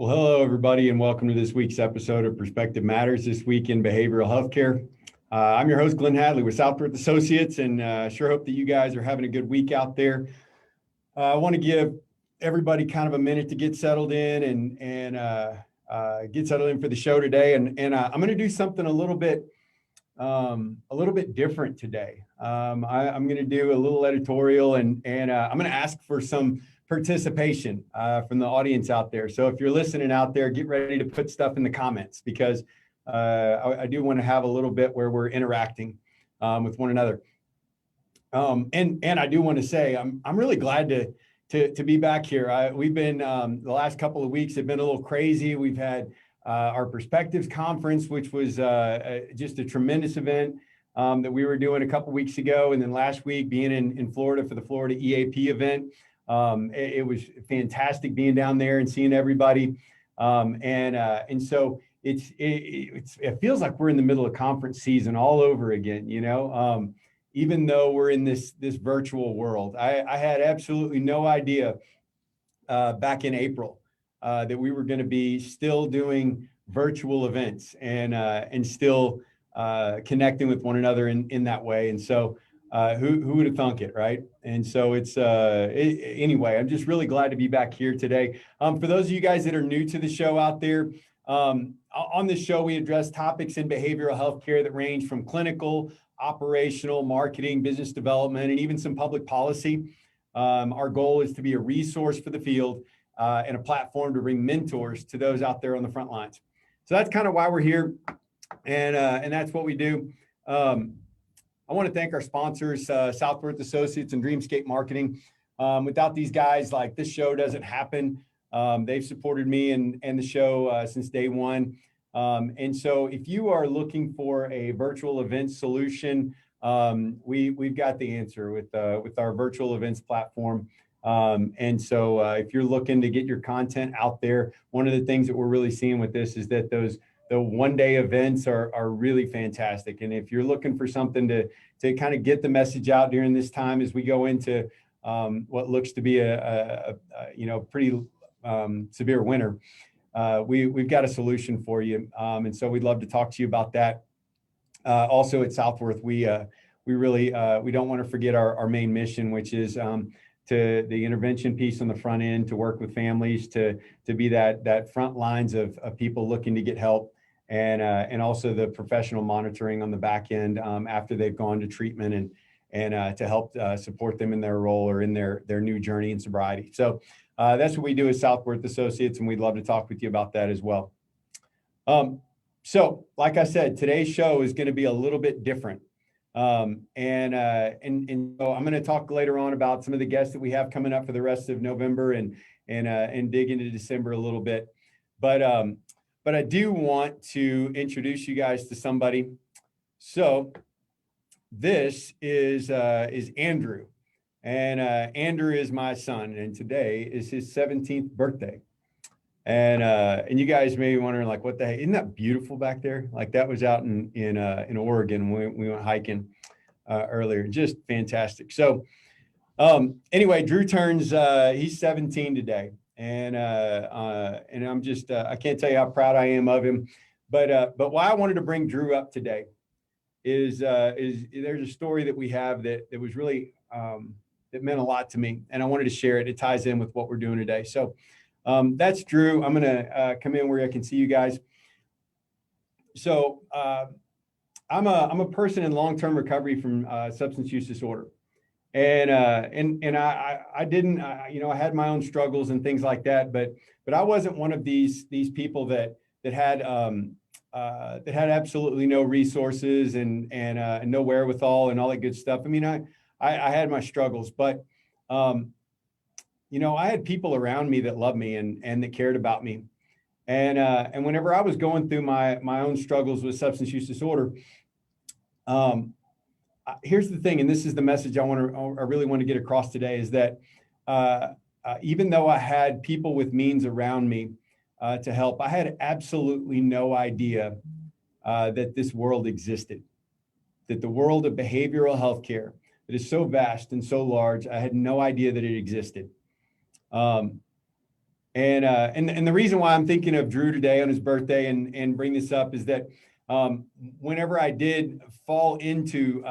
Well, hello, everybody, and welcome to this week's episode of Perspective Matters, this week in behavioral healthcare. I'm your host, Glenn Hadley with Southworth Associates, and sure hope that you guys are having a good week out there. I want to give everybody kind of a minute to get settled in and get settled in for the show today. And I'm going to do something a little bit different today. I'm going to do a little editorial and I'm going to ask for some participation from the audience out there. So if you're listening out there, get ready to put stuff in the comments because I do want to have a little bit where we're interacting with one another. And I do want to say I'm really glad to be back here. We've been the last couple of weeks have been a little crazy. We've had our Perspectives Conference, which was just a tremendous event that we were doing a couple weeks ago, and then last week being in Florida for the Florida EAP event. It was fantastic being down there and seeing everybody. And so it feels like we're in the middle of conference season all over again, you know, even though we're in this virtual world. I had absolutely no idea back in April that we were going to be still doing virtual events and still connecting with one another in that way. And so who would have thunk it, right? And so anyway, I'm just really glad to be back here today. For those of you guys that are new to the show out there, on this show, we address topics in behavioral healthcare that range from clinical, operational, marketing, business development, and even some public policy. Our goal is to be a resource for the field and a platform to bring mentors to those out there on the front lines. So that's kind of why we're here, and that's what we do. I want to thank our sponsors, Southworth Associates and Dreamscape Marketing. Without these guys, like this show doesn't happen. They've supported me and the show since day one. And so if you are looking for a virtual event solution, we've got the answer with our virtual events platform. And so if you're looking to get your content out there, one of the things that we're really seeing with this is that the one-day events are really fantastic. And if you're looking for something to kind of get the message out during this time as we go into what looks to be a pretty severe winter, we've got a solution for you. And so we'd love to talk to you about that. Also at Southworth, we really we don't want to forget our main mission, which is to the intervention piece on the front end, to work with families, to be that front lines of people looking to get help, and also the professional monitoring on the back end after they've gone to treatment and to help support them in their role or in their new journey in sobriety. So that's what we do as Southworth Associates, and we'd love to talk with you about that as well. So like I said, today's show is going to be a little bit different. And so I'm going to talk later on about some of the guests that we have coming up for the rest of November and dig into December a little bit. But I do want to introduce you guys to somebody. So this is Andrew, and Andrew is my son, and today is his 17th birthday. And you guys may be wondering, like, what the heck? Isn't that beautiful back there? Like, that was out in Oregon when we went hiking earlier. Just fantastic. So anyway, Drew turns he's 17 today, and I'm just I can't tell you how proud I am of him. But why I wanted to bring Drew up today is there's a story that we have that was really that meant a lot to me, and I wanted to share it. It ties in with what we're doing today. So. That's Drew. I'm going to come in where I can see you guys. So I'm a person in long-term recovery from substance use disorder, and I didn't, I had my own struggles and things like that, but I wasn't one of these people that had absolutely no resources and no wherewithal and all that good stuff. I mean, I had my struggles, but I had people around me that loved me and that cared about me. And whenever I was going through my own struggles with substance use disorder, here's the thing, and this is the message I really want to get across today, is that even though I had people with means around me to help, I had absolutely no idea that this world existed, that the world of behavioral healthcare that is so vast and so large, I had no idea that it existed. And the reason why I'm thinking of Drew today on his birthday and bring this up is that whenever I did fall into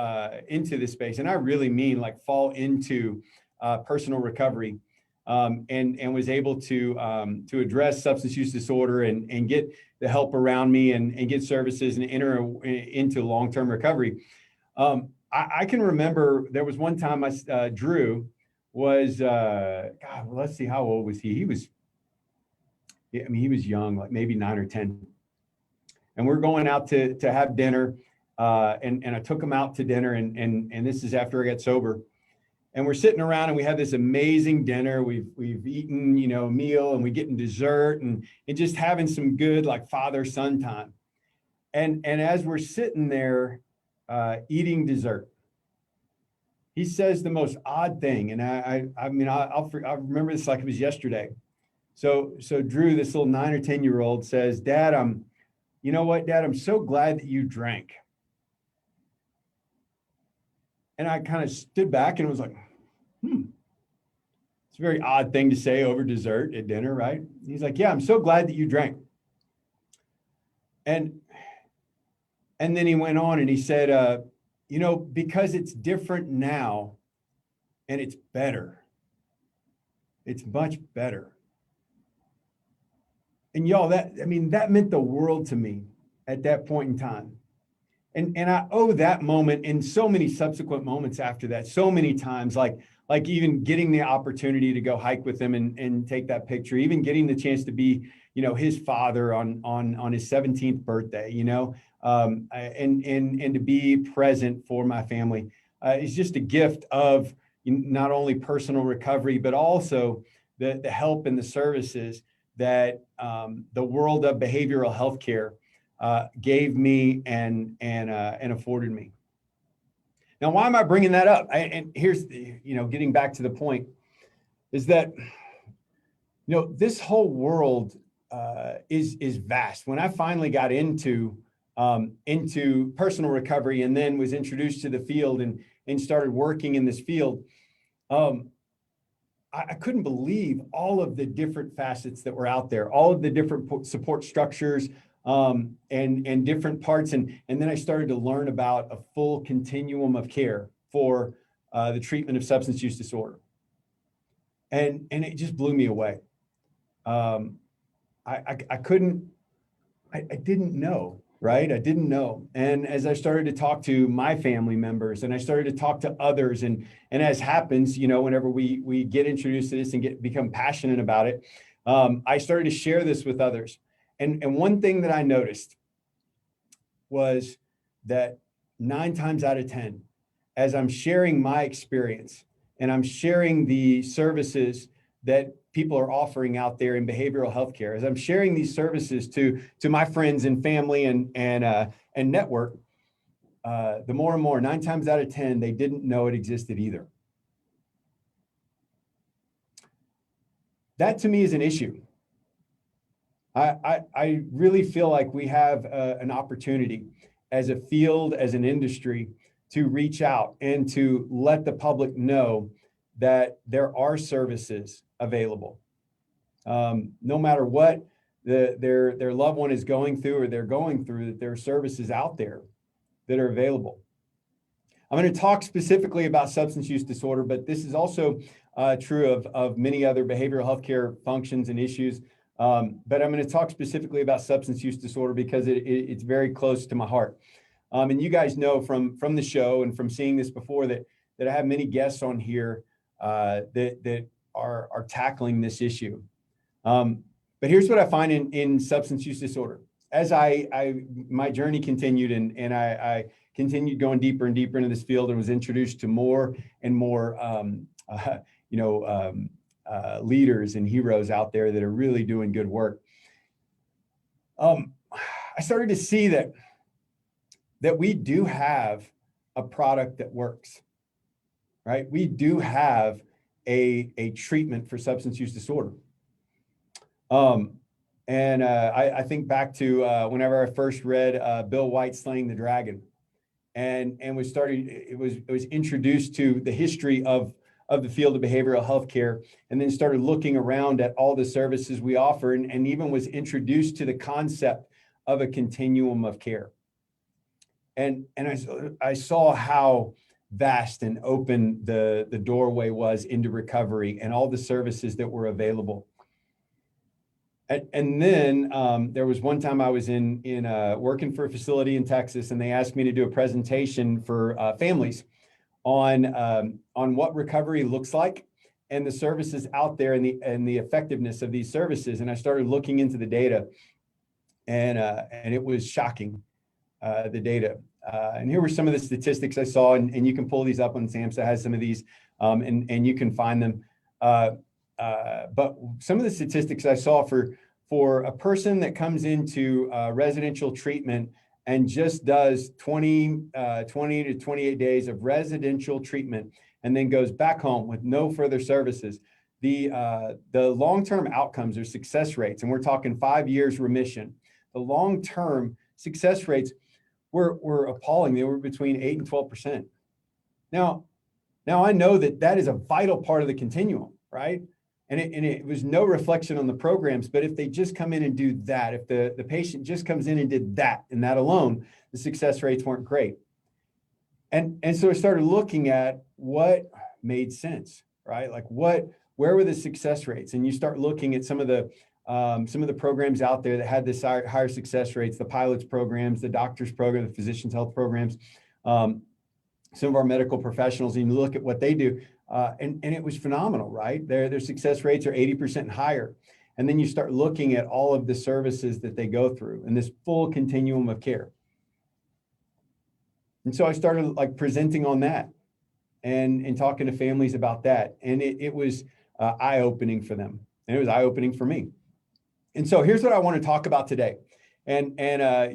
this space, and I really mean like fall into personal recovery, and was able to address substance use disorder and get the help around me and get services and enter into long-term recovery. I can remember there was one time Drew was God, well, let's see, how old was he? He was young, like maybe 9 or 10. And we're going out to have dinner. And I took him out to dinner, and this is after I got sober. And we're sitting around and we have this amazing dinner. We've eaten, a meal, and we getting dessert and just having some good like father-son time. And as we're sitting there eating dessert, he says the most odd thing. And I'll remember this like it was yesterday. So Drew, this little 9 or 10-year-old, says, "Dad, you know what, Dad, I'm so glad that you drank." And I kind of stood back and was like, it's a very odd thing to say over dessert at dinner, right? He's like, "Yeah, I'm so glad that you drank." And then he went on and he said, because it's different now and it's better. It's much better. And y'all, that meant the world to me at that point in time. And I owe that moment and so many subsequent moments after that, so many times, like even getting the opportunity to go hike with him and take that picture, even getting the chance to be, his father on his 17th birthday, and to be present for my family. It's just a gift of not only personal recovery, but also the help and the services that the world of behavioral health care gave me and afforded me. Now, why am I bringing that up? And here's, getting back to the point, is that, this whole world is vast. When I finally got into personal recovery and then was introduced to the field and started working in this field, I couldn't believe all of the different facets that were out there, all of the different support structures, and different parts. And then I started to learn about a full continuum of care for the treatment of substance use disorder. And it just blew me away. I didn't know, right? I didn't know. And as I started to talk to my family members and I started to talk to others, and as happens, whenever we get introduced to this and become passionate about it, I started to share this with others. And one thing that I noticed was that 9 times out of 10, as I'm sharing my experience and I'm sharing the services that people are offering out there in behavioral health care, as I'm sharing these services to my friends and family and network, the more and more, 9 times out of 10, they didn't know it existed either. That to me is an issue. I really feel like we have an opportunity as a field, as an industry, to reach out and to let the public know that there are services available. No matter what their loved one is going through or they're going through, that there are services out there that are available. I'm going to talk specifically about substance use disorder, but this is also true of many other behavioral health care functions and issues. But I'm going to talk specifically about substance use disorder because it's very close to my heart. And you guys know from the show and from seeing this before that I have many guests on here that are tackling this issue. But here's what I find in substance use disorder. As my journey continued and I continued going deeper and deeper into this field and was introduced to more and more, leaders and heroes out there that are really doing good work. I started to see that we do have a product that works, right? We do have a treatment for substance use disorder. I think back to whenever I first read Bill White's Slaying the Dragon, and it was introduced to the history of of the field of behavioral health care, and then started looking around at all the services we offer, and even was introduced to the concept of a continuum of care. And I saw how vast and open the doorway was into recovery and all the services that were available. And then there was one time I was in working for a facility in Texas, and they asked me to do a presentation for families on what recovery looks like and the services out there and the effectiveness of these services. And I started looking into the data, and it was shocking, the data. And here were some of the statistics I saw, and you can pull these up on SAMHSA has some of these, and you can find them. But some of the statistics I saw for a person that comes into residential treatment and just does 20 to 28 days of residential treatment and then goes back home with no further services, the long-term outcomes or success rates, and we're talking 5 years remission, the long-term success rates were appalling. They were between 8 and 12%. Now I know that is a vital part of the continuum, right? And it was no reflection on the programs, but if they just come in and do that, if the patient just comes in and did that and that alone, the success rates weren't great. And so I started looking at what made sense, right? Like where were the success rates? And you start looking at some of the programs out there that had this higher success rates, the pilots programs, the doctors program, the physicians health programs, some of our medical professionals, and you look at what they do. And it was phenomenal, right? Their success rates are 80% higher. And then you start looking at all of the services that they go through and this full continuum of care. And so I started like presenting on that and talking to families about that. And it was eye-opening for them. And it was eye-opening for me. And so here's what I want to talk about today. And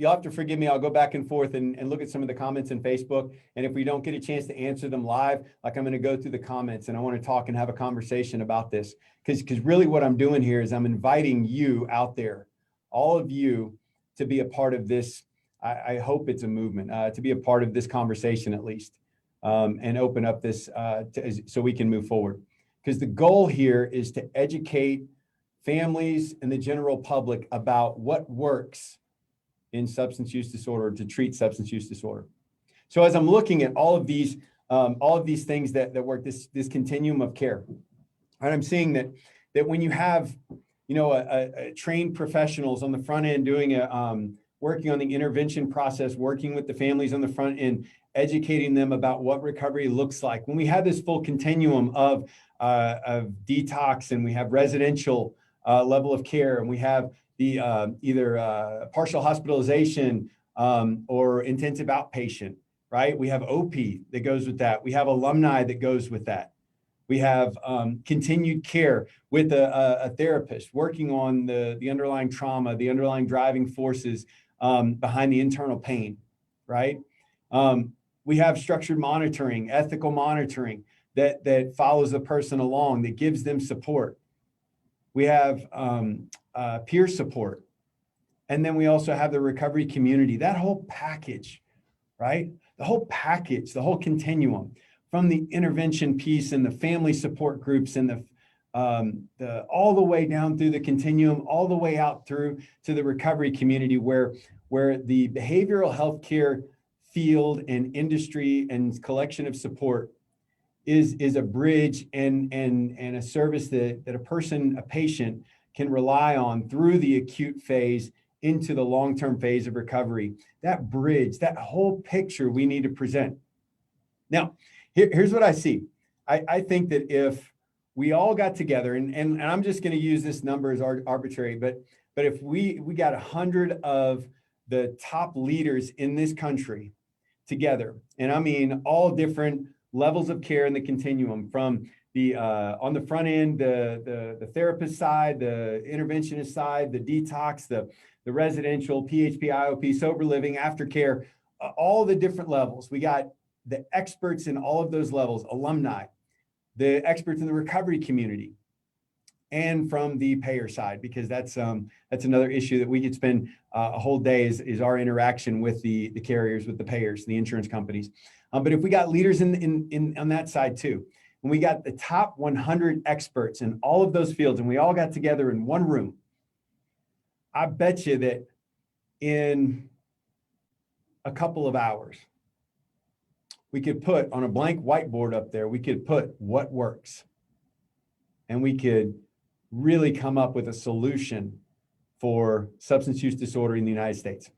you'll have to forgive me. I'll go back and forth and look at some of the comments in Facebook. And if we don't get a chance to answer them live, like I'm going to go through the comments and I want to talk and have a conversation about this. Because really what I'm doing here is I'm inviting you out there, all of you, to be a part of this. I hope it's a movement, to be a part of this conversation at least, and open up this so we can move forward. Because the goal here is to educate families and the general public about what works in substance use disorder to treat substance use disorder. So as I'm looking at all of these things that work, this continuum of care, and I'm seeing that when you have, a trained professionals on the front end doing working on the intervention process, working with the families on the front end, educating them about what recovery looks like. When we have this full continuum of detox, and we have residential level of care, and we have the either partial hospitalization or intensive outpatient, right? We have OP that goes with that. We have alumni that goes with that. We have continued care with a therapist working on the underlying trauma, the underlying driving forces behind the internal pain, right? We have structured monitoring, ethical monitoring that follows the person along, that gives them support. We have peer support. And then we also have the recovery community, that whole package, right? The whole package, the whole continuum, from the intervention piece and the family support groups and the all the way down through the continuum, all the way out through to the recovery community, where the behavioral health care field and industry and collection of support is a bridge and a service that a patient can rely on through the acute phase into the long-term phase of recovery. That bridge, that whole picture we need to present. Now, here's what I see. I think that if we all got together, and I'm just going to use this number as arbitrary, but if we got 100 of the top leaders in this country together, and I mean all different levels of care in the continuum, from the on the front end, the therapist side, the interventionist side, the detox, the residential, PHP, IOP, sober living, aftercare, all the different levels. We got the experts in all of those levels, alumni, the experts in the recovery community, and from the payer side, because that's another issue that we could spend a whole day is our interaction with the carriers, with the payers, the insurance companies. But if we got leaders in on that side too, when we got the top 100 experts in all of those fields and we all got together in one room, I bet you that in a couple of hours, we could put on a blank whiteboard up there, we could put what works. And we could really come up with a solution for substance use disorder in the United States.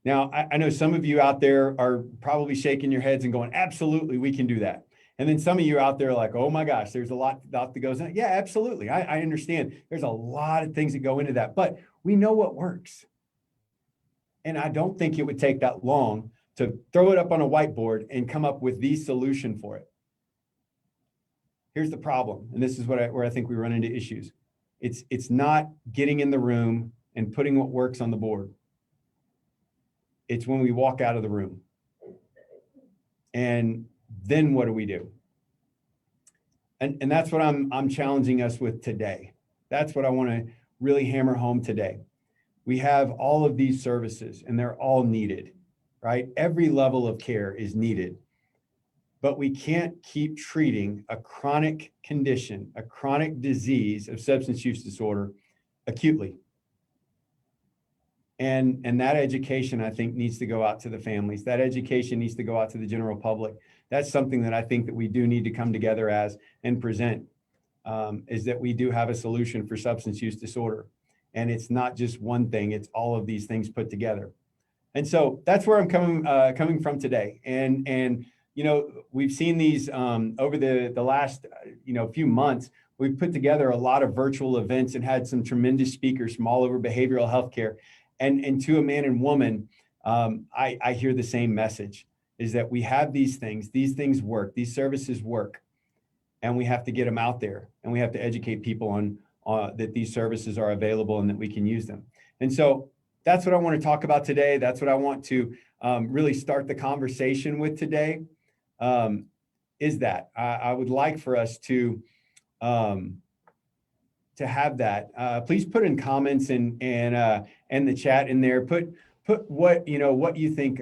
Now, I know some of you out there are probably shaking your heads and going, absolutely, we can do that. And then some of you out there are like, oh my gosh, there's a lot that goes in. Yeah, absolutely. I understand. There's a lot of things that go into that, but we know what works. And I don't think it would take that long to throw it up on a whiteboard and come up with the solution for it. Here's the problem, and this is where I think we run into issues. It's not getting in the room and putting what works on the board. It's when we walk out of the room. And then what do we do? And that's what I'm challenging us with today. That's what I want to really hammer home today. We have all of these services and they're all needed, right? Every level of care is needed. But we can't keep treating a chronic condition, a chronic disease of substance use disorder acutely. And that education, I think, needs to go out to the families. That education needs to go out to the general public. That's something that I think that we do need to come together as and present, is that we do have a solution for substance use disorder. And it's not just one thing, it's all of these things put together. And so that's where I'm coming from today. And you know, we've seen these over the last, few months. We've put together a lot of virtual events and had some tremendous speakers from all over behavioral healthcare. And to a man and woman, I hear the same message, is that we have these things work, these services work, and we have to get them out there, and we have to educate people on that these services are available and that we can use them. And so that's what I want to talk about today. That's what I want to really start the conversation with today. Is that I would like for us to have that. Please put in comments and the chat in there. Put what you think,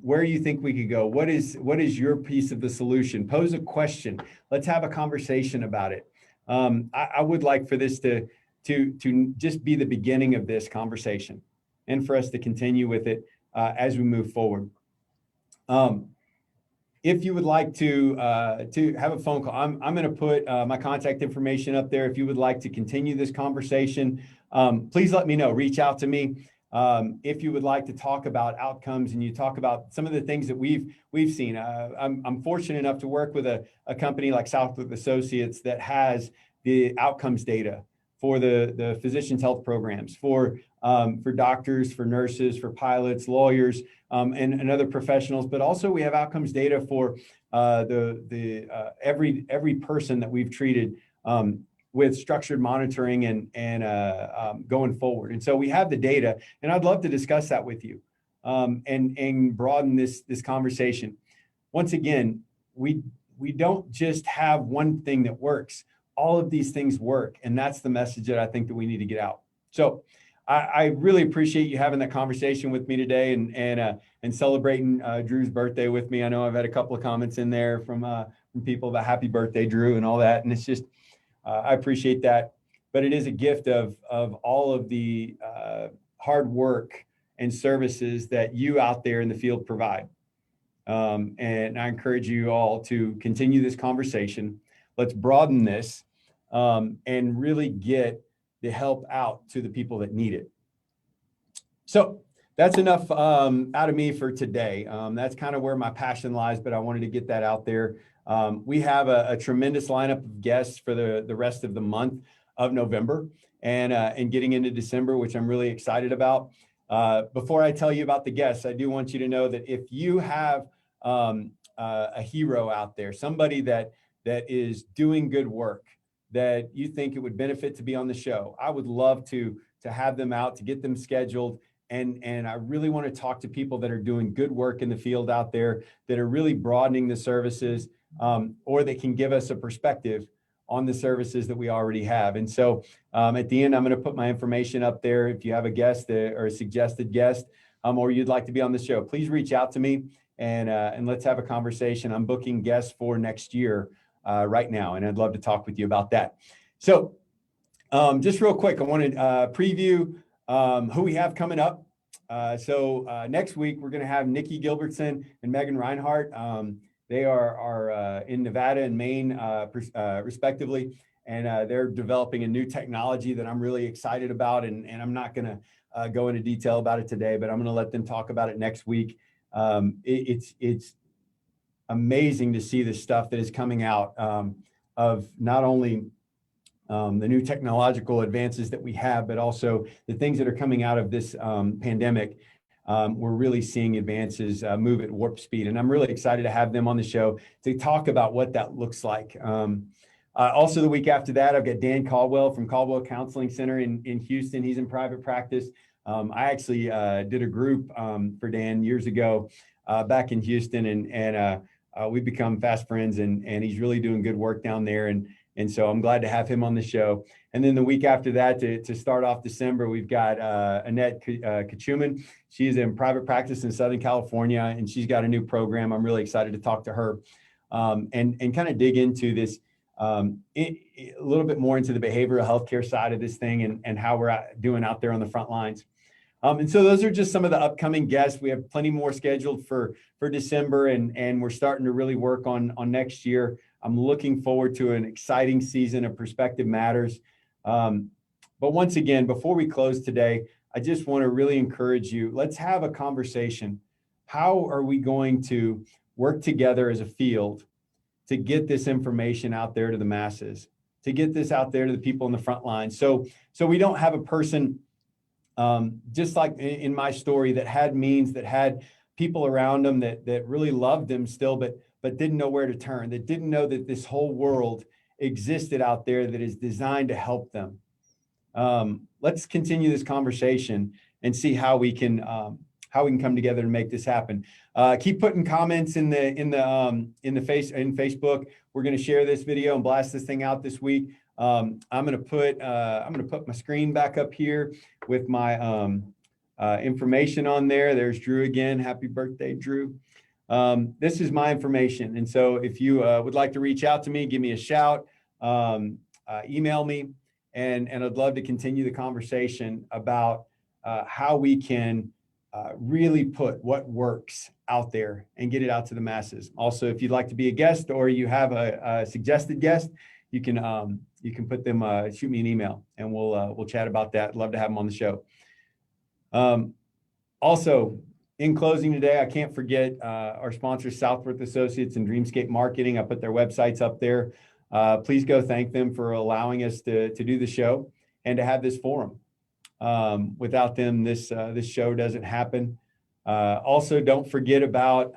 where you think we could go. What is your piece of the solution? Pose a question. Let's have a conversation about it. I would like for this to just be the beginning of this conversation, and for us to continue with it as we move forward. If you would like to have a phone call, I'm going to put my contact information up there. If you would like to continue this conversation, please let me know. Reach out to me. If you would like to talk about outcomes and you talk about some of the things that we've seen. I'm fortunate enough to work with a company like Southwick Associates that has the outcomes data for the physicians' health programs, for doctors, for nurses, for pilots, lawyers, and other professionals. But also we have outcomes data for every person that we've treated with structured monitoring and going forward. And so we have the data, and I'd love to discuss that with you and broaden this conversation. Once again, we don't just have one thing that works. All of these things work, and that's the message that I think that we need to get out. So I really appreciate you having that conversation with me today and celebrating Drew's birthday with me. I know I've had a couple of comments in there from people about happy birthday, Drew, and all that, and it's just I appreciate that. But it is a gift of all of the hard work and services that you out there in the field provide. And I encourage you all to continue this conversation. Let's broaden this and really get the help out to the people that need it. So that's enough out of me for today. That's kind of where my passion lies, but I wanted to get that out there. We have a tremendous lineup of guests for the rest of the month of November and getting into December, which I'm really excited about. Before I tell you about the guests, I do want you to know that if you have a hero out there, somebody that is doing good work, that you think it would benefit to be on the show, I would love to have them out, to get them scheduled. And I really want to talk to people that are doing good work in the field out there, that are really broadening the services, or that can give us a perspective on the services that we already have. And so at the end, I'm going to put my information up there. If you have a guest or a suggested guest, or you'd like to be on the show, please reach out to me and let's have a conversation. I'm booking guests for next year right now, and I'd love to talk with you about that. So just real quick, I want to preview who we have coming up. So next week, we're going to have Nikki Gilbertson and Megan Reinhardt. They are in Nevada and Maine, respectively, and they're developing a new technology that I'm really excited about, and I'm not going to go into detail about it today, but I'm going to let them talk about it next week. It's amazing to see the stuff that is coming out of not only the new technological advances that we have, but also the things that are coming out of this pandemic. We're really seeing advances move at warp speed, and I'm really excited to have them on the show to talk about what that looks like. Also, the week after that, I've got Dan Caldwell from Caldwell Counseling Center in Houston. He's in private practice. I actually did a group for Dan years ago back in Houston, and we've become fast friends, and he's really doing good work down there. And so I'm glad to have him on the show. And then the week after that, to start off December, we've got Annette Kachuman. She's in private practice in Southern California, and she's got a new program. I'm really excited to talk to her and kind of dig into this a little bit more into the behavioral healthcare side of this thing and how we're doing out there on the front lines. And so those are just some of the upcoming guests. We have plenty more scheduled for December, and we're starting to really work on next year. I'm looking forward to an exciting season of Perspective Matters. But once again, before we close today, I just want to really encourage you, let's have a conversation. How are we going to work together as a field to get this information out there to the masses, to get this out there to the people in the front line? So we don't have a person, just like in my story, that had means, that had people around them that really loved them still, but didn't know where to turn, that didn't know that this whole world existed out there that is designed to help them. Let's continue this conversation and see how we can come together to make this happen. Keep putting comments in Facebook. We're going to share this video and blast this thing out this week. I'm going to put my screen back up here with my information on there. There's Drew again. Happy birthday, Drew. This is my information. And so if you would like to reach out to me, give me a shout, email me, and I'd love to continue the conversation about how we can really put what works out there and get it out to the masses. Also, if you'd like to be a guest or you have a suggested guest, you can put them, shoot me an email, and we'll chat about that. Love to have them on the show. Also, in closing today, I can't forget our sponsors, Southworth Associates and Dreamscape Marketing. I put their websites up there. Please go thank them for allowing us to do the show and to have this forum. Without them, this show doesn't happen. Also, don't forget about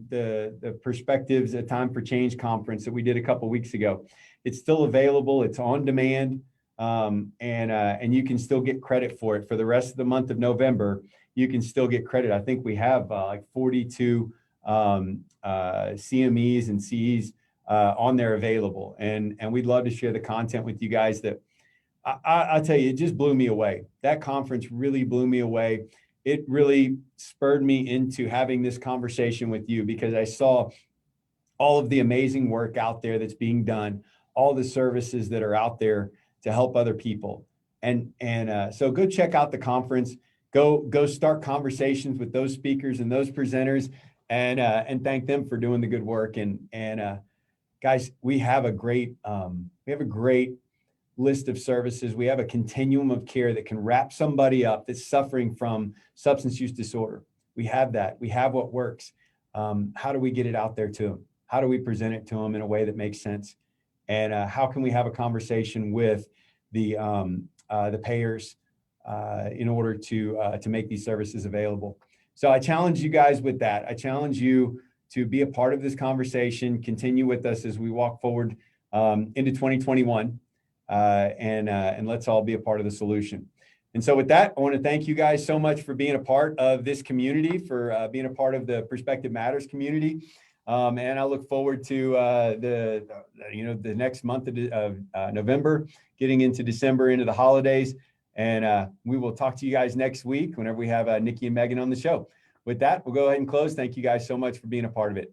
the Perspectives, A Time for Change conference that we did a couple weeks ago. It's still available. It's on demand, and you can still get credit for it for the rest of the month of November. You can still get credit. I think we have like 42 CMEs and CEs on there available, and we'd love to share the content with you guys. That I'll tell you, it just blew me away. That conference really blew me away. It really spurred me into having this conversation with you because I saw all of the amazing work out there that's being done, all the services that are out there to help other people. And so go check out the conference. Go start conversations with those speakers and those presenters, and thank them for doing the good work. And guys, we have a great list of services. We have a continuum of care that can wrap somebody up that's suffering from substance use disorder. We have that. We have what works. How do we get it out there to them? How do we present it to them in a way that makes sense? And how can we have a conversation with the payers in order to make these services available? So I challenge you guys with that. I challenge you to be a part of this conversation, continue with us as we walk forward into 2021, and let's all be a part of the solution. And so with that, I want to thank you guys so much for being a part of this community, for being a part of the Perspective Matters community. And I look forward to the next month of November, getting into December, into the holidays. And we will talk to you guys next week whenever we have Nikki and Megan on the show. with that, we'll go ahead and close. Thank you guys so much for being a part of it.